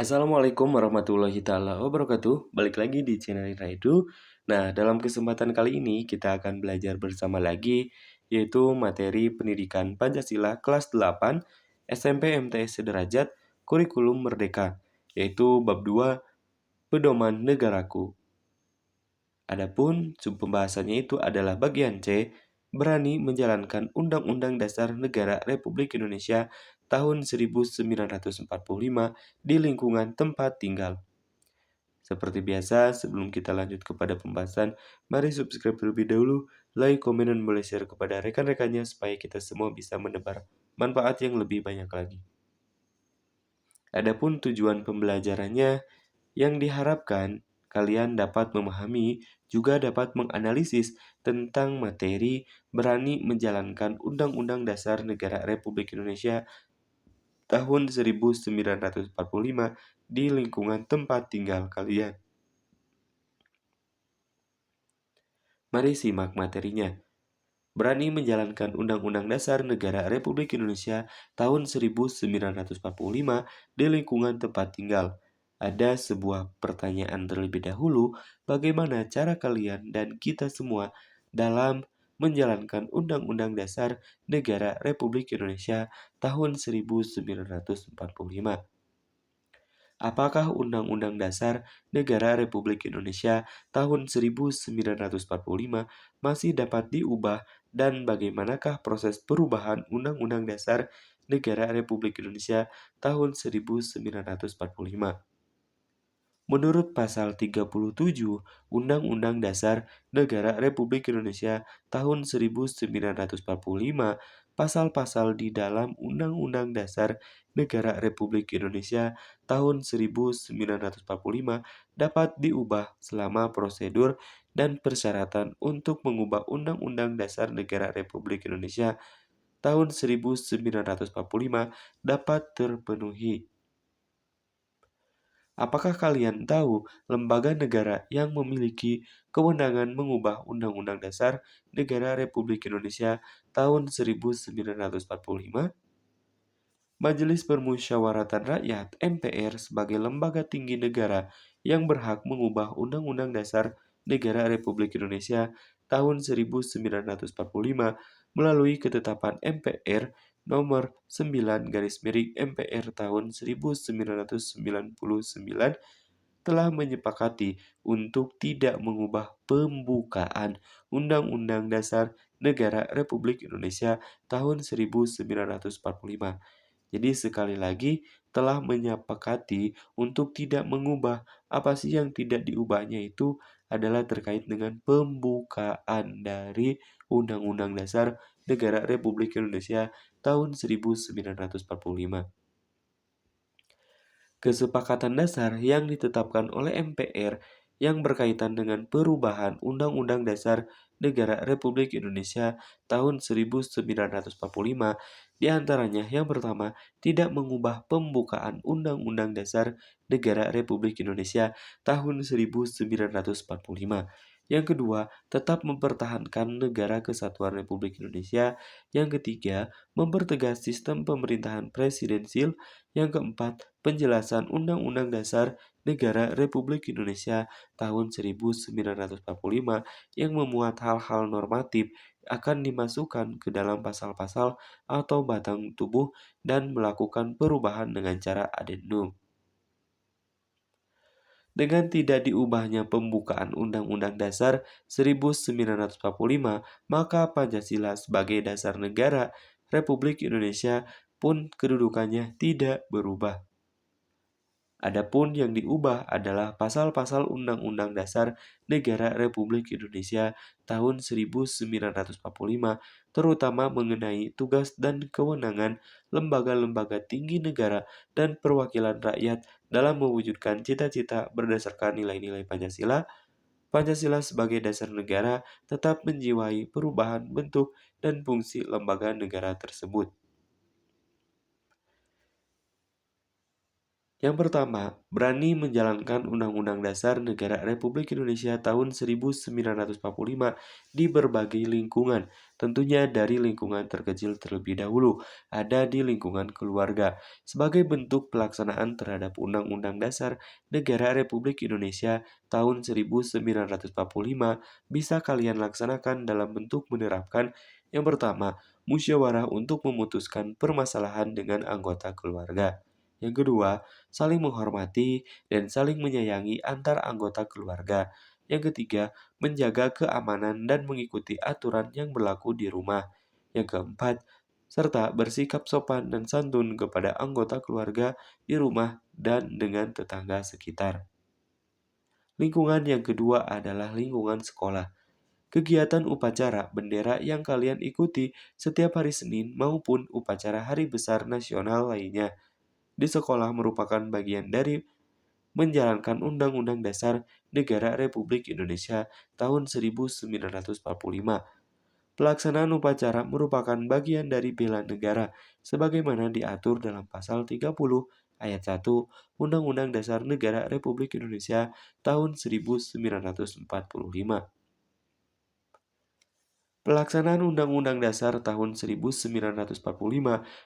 Assalamualaikum warahmatullahi taala wabarakatuh. Balik lagi di channel Raidu. Nah, dalam kesempatan kali ini kita akan belajar bersama lagi yaitu materi pendidikan Pancasila kelas 8 SMP MTS Sederajat Kurikulum Merdeka, yaitu bab 2 Pedoman Negaraku. Adapun sub pembahasannya itu adalah bagian C, berani menjalankan Undang-Undang Dasar Negara Republik Indonesia tahun 1945 di lingkungan tempat tinggal. Seperti biasa, sebelum kita lanjut kepada pembahasan, mari subscribe terlebih dahulu, like, komen, dan boleh share kepada rekan-rekannya supaya kita semua bisa menebar manfaat yang lebih banyak lagi. Adapun tujuan pembelajarannya, yang diharapkan kalian dapat memahami, juga dapat menganalisis tentang materi berani menjalankan Undang-Undang Dasar Negara Republik Indonesia tahun 1945 di lingkungan tempat tinggal kalian. Mari simak materinya. Berani menjalankan Undang-Undang Dasar Negara Republik Indonesia tahun 1945 di lingkungan tempat tinggal. Ada sebuah pertanyaan terlebih dahulu, bagaimana cara kalian dan kita semua dalam menjalankan Undang-Undang Dasar Negara Republik Indonesia tahun 1945? Apakah Undang-Undang Dasar Negara Republik Indonesia tahun 1945 masih dapat diubah dan bagaimanakah proses perubahan Undang-Undang Dasar Negara Republik Indonesia tahun 1945? Menurut pasal 37 Undang-Undang Dasar Negara Republik Indonesia tahun 1945, pasal-pasal di dalam Undang-Undang Dasar Negara Republik Indonesia tahun 1945 dapat diubah selama prosedur dan persyaratan untuk mengubah Undang-Undang Dasar Negara Republik Indonesia tahun 1945 dapat terpenuhi. Apakah kalian tahu lembaga negara yang memiliki kewenangan mengubah Undang-Undang Dasar Negara Republik Indonesia tahun 1945? Majelis Permusyawaratan Rakyat (MPR) sebagai lembaga tinggi negara yang berhak mengubah Undang-Undang Dasar Negara Republik Indonesia tahun 1945 melalui ketetapan MPR nomor 9/MPR tahun 1999 telah menyepakati untuk tidak mengubah pembukaan Undang-Undang Dasar Negara Republik Indonesia tahun 1945. Jadi sekali lagi telah menyepakati untuk tidak mengubah. Apa sih yang tidak diubahnya itu adalah terkait dengan pembukaan dari Undang-Undang Dasar Negara Republik Indonesia tahun 1945. Kesepakatan dasar yang ditetapkan oleh MPR yang berkaitan dengan perubahan Undang-Undang Dasar Negara Republik Indonesia tahun 1945, diantaranya yang pertama, tidak mengubah pembukaan Undang-Undang Dasar Negara Republik Indonesia tahun 1945. Yang kedua, tetap mempertahankan Negara Kesatuan Republik Indonesia. Yang ketiga, mempertegas sistem pemerintahan presidensil. Yang keempat, penjelasan Undang-Undang Dasar Negara Republik Indonesia tahun 1945 yang memuat hal-hal normatif akan dimasukkan ke dalam pasal-pasal atau batang tubuh dan melakukan perubahan dengan cara adendum. Dengan tidak diubahnya pembukaan Undang-Undang Dasar 1945, maka Pancasila sebagai dasar negara Republik Indonesia pun kedudukannya tidak berubah. Adapun yang diubah adalah pasal-pasal Undang-Undang Dasar Negara Republik Indonesia tahun 1945, terutama mengenai tugas dan kewenangan lembaga-lembaga tinggi negara dan perwakilan rakyat dalam mewujudkan cita-cita berdasarkan nilai-nilai Pancasila. Pancasila sebagai dasar negara tetap menjiwai perubahan bentuk dan fungsi lembaga negara tersebut. Yang pertama, berani menjalankan Undang-Undang Dasar Negara Republik Indonesia tahun 1945 di berbagai lingkungan. Tentunya dari lingkungan terkecil terlebih dahulu, ada di lingkungan keluarga. Sebagai bentuk pelaksanaan terhadap Undang-Undang Dasar Negara Republik Indonesia tahun 1945 bisa kalian laksanakan dalam bentuk menerapkan yang pertama, musyawarah untuk memutuskan permasalahan dengan anggota keluarga. Yang kedua, saling menghormati dan saling menyayangi antar anggota keluarga. Yang ketiga, menjaga keamanan dan mengikuti aturan yang berlaku di rumah. Yang keempat, serta bersikap sopan dan santun kepada anggota keluarga di rumah dan dengan tetangga sekitar. Lingkungan yang kedua adalah lingkungan sekolah. Kegiatan upacara bendera yang kalian ikuti setiap hari Senin maupun upacara hari besar nasional lainnya di sekolah merupakan bagian dari menjalankan Undang-Undang Dasar Negara Republik Indonesia tahun 1945. Pelaksanaan upacara merupakan bagian dari bela negara sebagaimana diatur dalam pasal 30 ayat 1 Undang-Undang Dasar Negara Republik Indonesia tahun 1945. Pelaksanaan Undang-Undang Dasar tahun 1945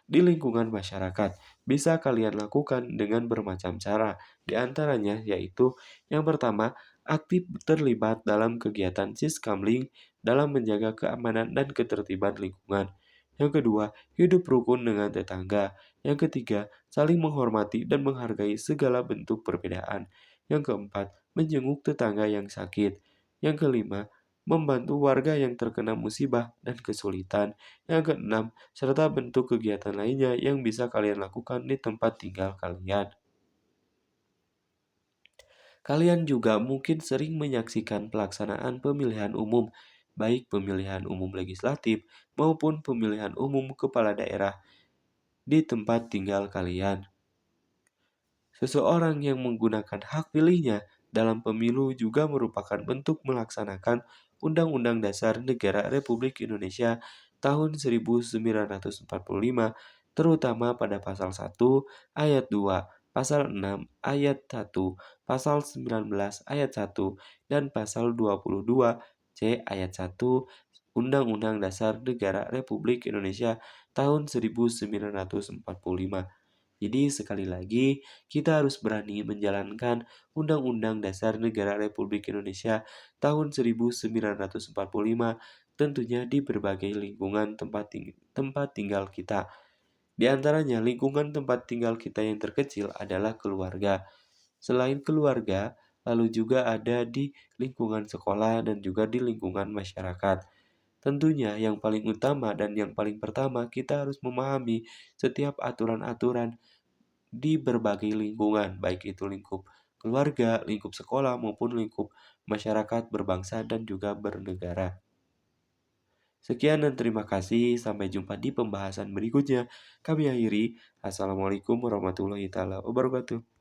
di lingkungan masyarakat bisa kalian lakukan dengan bermacam cara, di antaranya yaitu yang pertama, aktif terlibat dalam kegiatan Siskamling dalam menjaga keamanan dan ketertiban lingkungan. Yang kedua, hidup rukun dengan tetangga. Yang ketiga, saling menghormati dan menghargai segala bentuk perbedaan. Yang keempat, menjenguk tetangga yang sakit. Yang kelima, membantu warga yang terkena musibah dan kesulitan. Yang keenam, serta bentuk kegiatan lainnya yang bisa kalian lakukan di tempat tinggal kalian. Kalian juga mungkin sering menyaksikan pelaksanaan pemilihan umum, baik pemilihan umum legislatif maupun pemilihan umum kepala daerah di tempat tinggal kalian. Seseorang yang menggunakan hak pilihnya dalam pemilu juga merupakan bentuk melaksanakan Undang-Undang Dasar Negara Republik Indonesia tahun 1945, terutama pada pasal 1 ayat 2, pasal 6 ayat 1, pasal 19 ayat 1, dan pasal 22 C ayat 1 Undang-Undang Dasar Negara Republik Indonesia tahun 1945. Jadi sekali lagi, kita harus berani menjalankan Undang-Undang Dasar Negara Republik Indonesia tahun 1945 tentunya di berbagai lingkungan tempat tinggal kita. Di antaranya lingkungan tempat tinggal kita yang terkecil adalah keluarga. Selain keluarga, lalu juga ada di lingkungan sekolah dan juga di lingkungan masyarakat. Tentunya yang paling utama dan yang paling pertama kita harus memahami setiap aturan-aturan di berbagai lingkungan, baik itu lingkup keluarga, lingkup sekolah, maupun lingkup masyarakat berbangsa dan juga bernegara. Sekian dan terima kasih. Sampai jumpa di pembahasan berikutnya. Kami akhiri. Assalamualaikum warahmatullahi wabarakatuh.